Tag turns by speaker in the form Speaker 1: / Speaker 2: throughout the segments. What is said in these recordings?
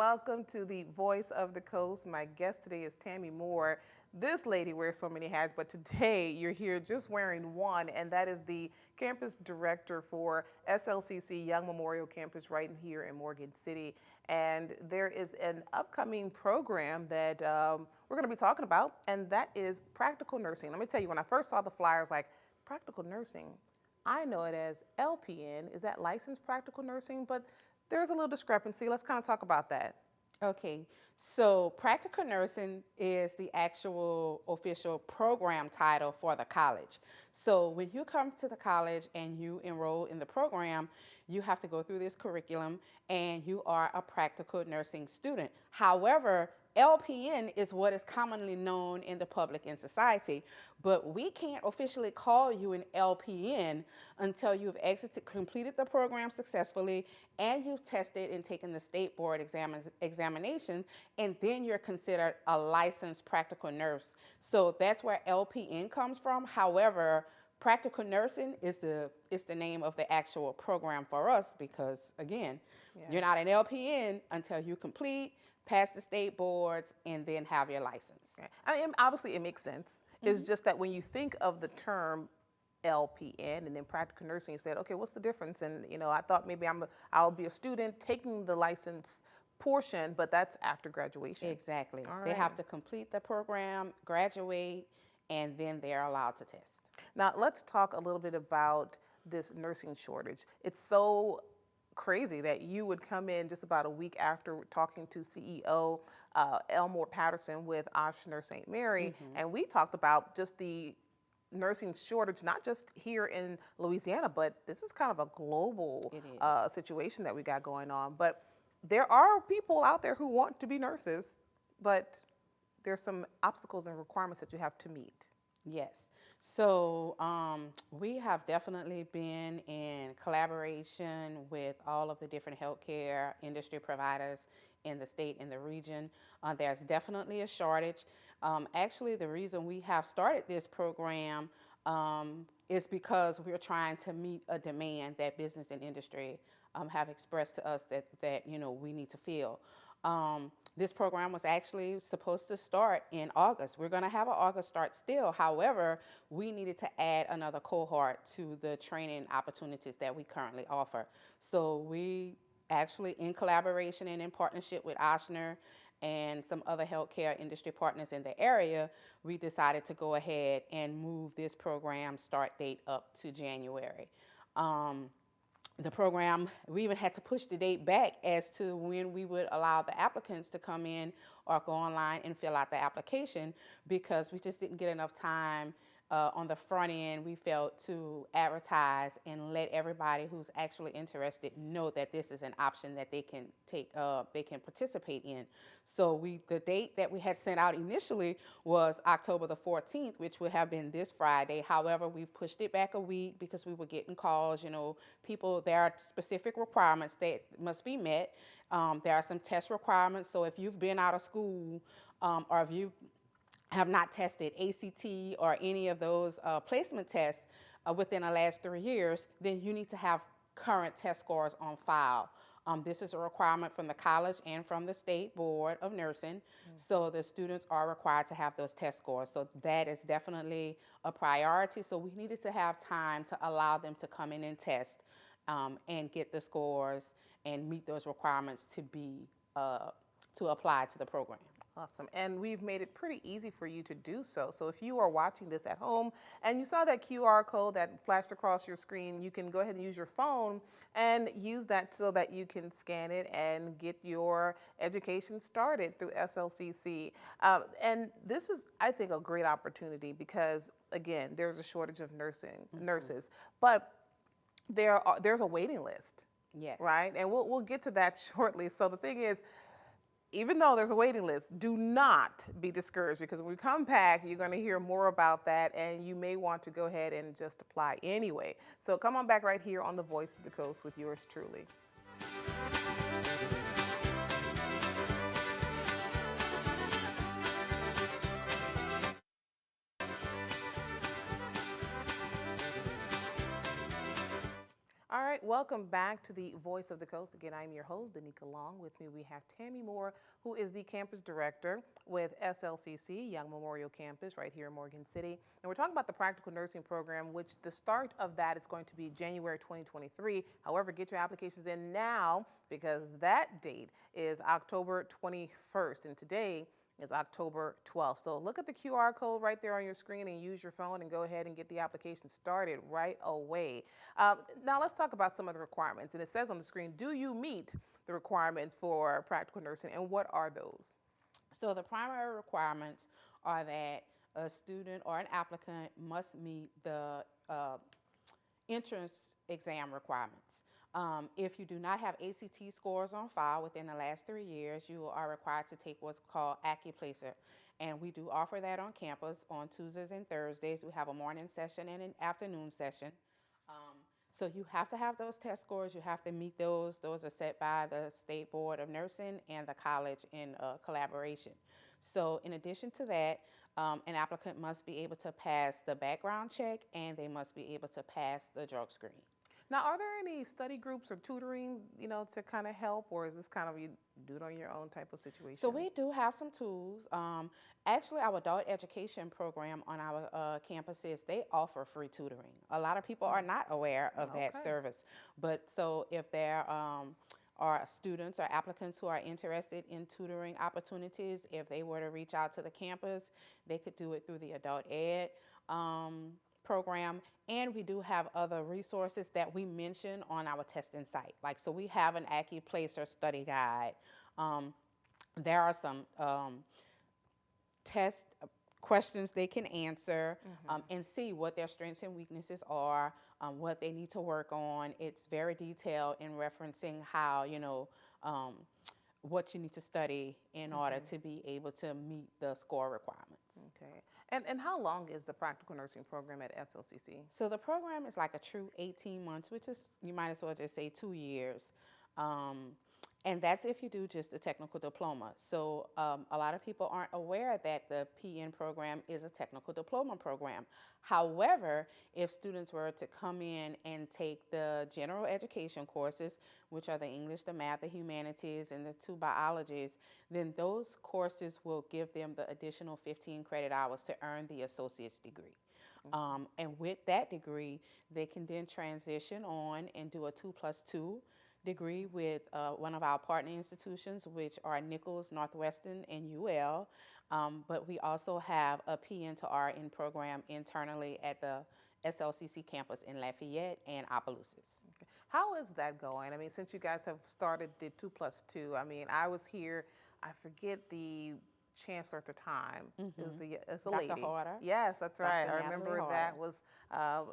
Speaker 1: welcome to the Voice of the Coast. My guest today is Tammie Moore. This lady wears so many hats, but today you're here just wearing one, and that is the campus director for Slcc Young Memorial Campus right here in Morgan City. And there is an upcoming program that we're going to be talking about, and that is practical nursing. Let me tell you, when I first saw the flyers, like, practical nursing, I know it as LPN. Is that licensed practical nursing? But there's a little discrepancy. Let's kind of talk about that.
Speaker 2: Okay, so practical nursing is the actual official program title for the college. So when you come to the college and you enroll in the program, you have to go through this curriculum and you are a practical nursing student. However, LPN is what is commonly known in the public and society, but we can't officially call you an LPN until you've completed the program successfully and you've tested and taken the state board examination, and then you're considered a licensed practical nurse. So that's where LPN comes from. However, practical nursing is the name of the actual program for us because, again, you're not an LPN until you complete, pass the state boards, and then have your license.
Speaker 1: Okay. I mean, obviously, it makes sense. It's just that when you think of the term LPN and then practical nursing, you said, okay, what's the difference? And I thought maybe I'll be a student taking the license portion, but that's after graduation.
Speaker 2: Exactly.
Speaker 1: All right.
Speaker 2: They have to complete the program, graduate, and then they're allowed to test.
Speaker 1: Now, let's talk a little bit about this nursing shortage. It's so crazy that you would come in just about a week after talking to CEO Elmore Patterson with Ochsner St. Mary, and we talked about just the nursing shortage, not just here in Louisiana, but this is kind of a global situation that we got going on. But there are people out there who want to be nurses, but there's some obstacles and requirements that you have to meet.
Speaker 2: Yes. So we have definitely been in collaboration with all of the different healthcare industry providers in the state and the region. There's definitely a shortage. Actually, the reason we have started this program is because we're trying to meet a demand that business and industry have expressed to us that we need to fill. This program was actually supposed to start in August. We're going to have an August start still. However, we needed to add another cohort to the training opportunities that we currently offer. So we actually, in collaboration and in partnership with Ochsner and some other healthcare industry partners in the area, we decided to go ahead and move this program start date up to January. The program, we even had to push the date back as to when we would allow the applicants to come in or go online and fill out the application because we just didn't get enough time on the front end, we felt, to advertise and let everybody who's actually interested know that this is an option that they can take, they can participate in. So the date that we had sent out initially was October the 14th, which would have been this Friday. However, we've pushed it back a week because we were getting calls, people, there are specific requirements that must be met. There are some test requirements. So if you've been out of school or if you have not tested ACT or any of those placement tests within the last 3 years, then you need to have current test scores on file. This is a requirement from the college and from the State Board of Nursing. So the students are required to have those test scores. So that is definitely a priority. So we needed to have time to allow them to come in and test and get the scores and meet those requirements to be to apply to the program.
Speaker 1: Awesome. And we've made it pretty easy for you to do so. So if you are watching this at home and you saw that QR code that flashed across your screen, you can go ahead and use your phone and use that so that you can scan it and get your education started through Slcc. And this is, I think, a great opportunity because, again, there's a shortage of nurses, but there's a waiting list.
Speaker 2: Yes.
Speaker 1: Right? And we'll get to that shortly. So the thing is, even though there's a waiting list, do not be discouraged because when we come back, you're going to hear more about that and you may want to go ahead and just apply anyway. So come on back right here on The Voice of the Coast with yours truly. All right. right, welcome back to the Voice of the Coast. Again, I'm your host, Danica Long. With me, we have Tammie Moore, who is the campus director with SLCC, Young Memorial Campus, right here in Morgan City. And we're talking about the practical nursing program, which the start of that is going to be January 2023. However, get your applications in now because that date is October 21st. And today is October 12th. So look at the QR code right there on your screen and use your phone and go ahead and get the application started right away. Now let's talk about some of the requirements. And it says on the screen, do you meet the requirements for practical nursing, and what are those?
Speaker 2: So the primary requirements are that a student or an applicant must meet the entrance exam requirements. If you do not have ACT scores on file within the last 3 years, you are required to take what's called AccuPlacer. And we do offer that on campus on Tuesdays and Thursdays. We have a morning session and an afternoon session. So you have to have those test scores. You have to meet those. Those are set by the State Board of Nursing and the college in collaboration. So in addition to that, an applicant must be able to pass the background check and they must be able to pass the drug screen.
Speaker 1: Now, are there any study groups or tutoring, to kind of help, or is this kind of you do it on your own type of situation?
Speaker 2: So we do have some tools. Actually, our adult education program on our campuses, they offer free tutoring. A lot of people are not aware of that service. But so if there are students or applicants who are interested in tutoring opportunities, if they were to reach out to the campus, they could do it through the adult ed program, and we do have other resources that we mention on our testing site. Like, so we have an AccuPlacer study guide. There are some test questions they can answer and see what their strengths and weaknesses are, what they need to work on. It's very detailed in referencing how, what you need to study in order to be able to meet the score requirements.
Speaker 1: Okay. And how long is the practical nursing program at SLCC?
Speaker 2: So the program is like a true 18 months, which is, you might as well just say 2 years. And that's if you do just a technical diploma. So a lot of people aren't aware that the PN program is a technical diploma program. However, if students were to come in and take the general education courses, which are the English, the math, the humanities, and the 2 biologies, then those courses will give them the additional 15 credit hours to earn the associate's degree. And with that degree, they can then transition on and do a 2+2 degree with one of our partner institutions, which are Nichols, Northwestern, and UL. But we also have a PN to RN program internally at the SLCC campus in Lafayette and Opelousas.
Speaker 1: Okay. How is that going? I mean, since you guys have started the 2+2, I mean, I was here, I forget the chancellor at the time. It was a lady.
Speaker 2: Dr. Harder.
Speaker 1: Yes, that's right. I remember
Speaker 2: Harder.
Speaker 1: that was,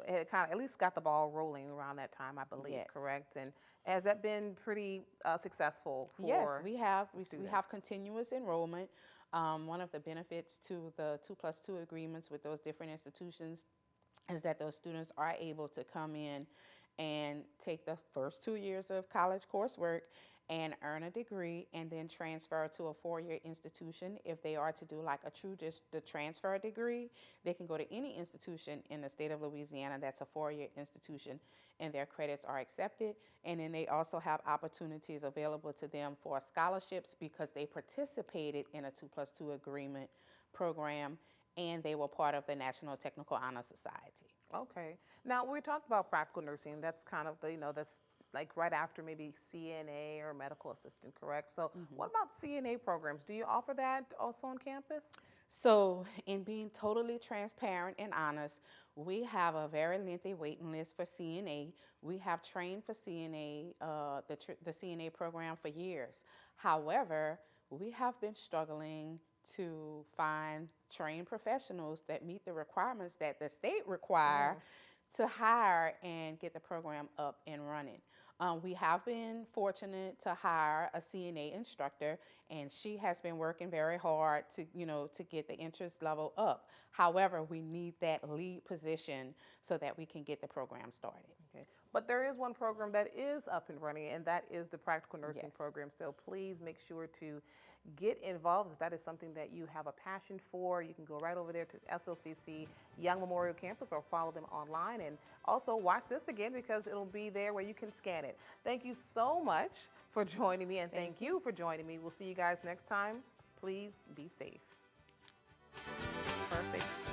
Speaker 1: it kind of at least got the ball rolling around that time, I believe, correct? And has that been pretty successful for
Speaker 2: Yes, we have.
Speaker 1: students?
Speaker 2: We have continuous enrollment. One of the benefits to the 2+2 agreements with those different institutions is that those students are able to come in and take the first 2 years of college coursework and earn a degree and then transfer to a 4-year institution. If they are to do like a true the transfer degree, they can go to any institution in the state of Louisiana that's a 4-year institution and their credits are accepted. And then they also have opportunities available to them for scholarships because they participated in a 2+2 agreement program and they were part of the National Technical Honor Society.
Speaker 1: Okay. Now, we talked about practical nursing. That's kind of the, that's like right after maybe CNA or medical assistant, correct? So what about CNA programs? Do you offer that also on campus?
Speaker 2: So in being totally transparent and honest, we have a very lengthy waiting list for CNA. We have trained for CNA, the CNA program for years. However, we have been struggling to find trained professionals that meet the requirements that the state require to hire and get the program up and running. We have been fortunate to hire a CNA instructor, and she has been working very hard to, to get the interest level up. However, we need that lead position so that we can get the program started.
Speaker 1: Okay. But there is one program that is up and running, and that is the practical nursing
Speaker 2: Yes.
Speaker 1: program. So please make sure to get involved. If that is something that you have a passion for, you can go right over there to SLCC Young Memorial Campus or follow them online. And also watch this again because it'll be there where you can scan it. Thank you so much for joining me, and thank you for joining me. We'll see you guys next time. Please be safe. Perfect.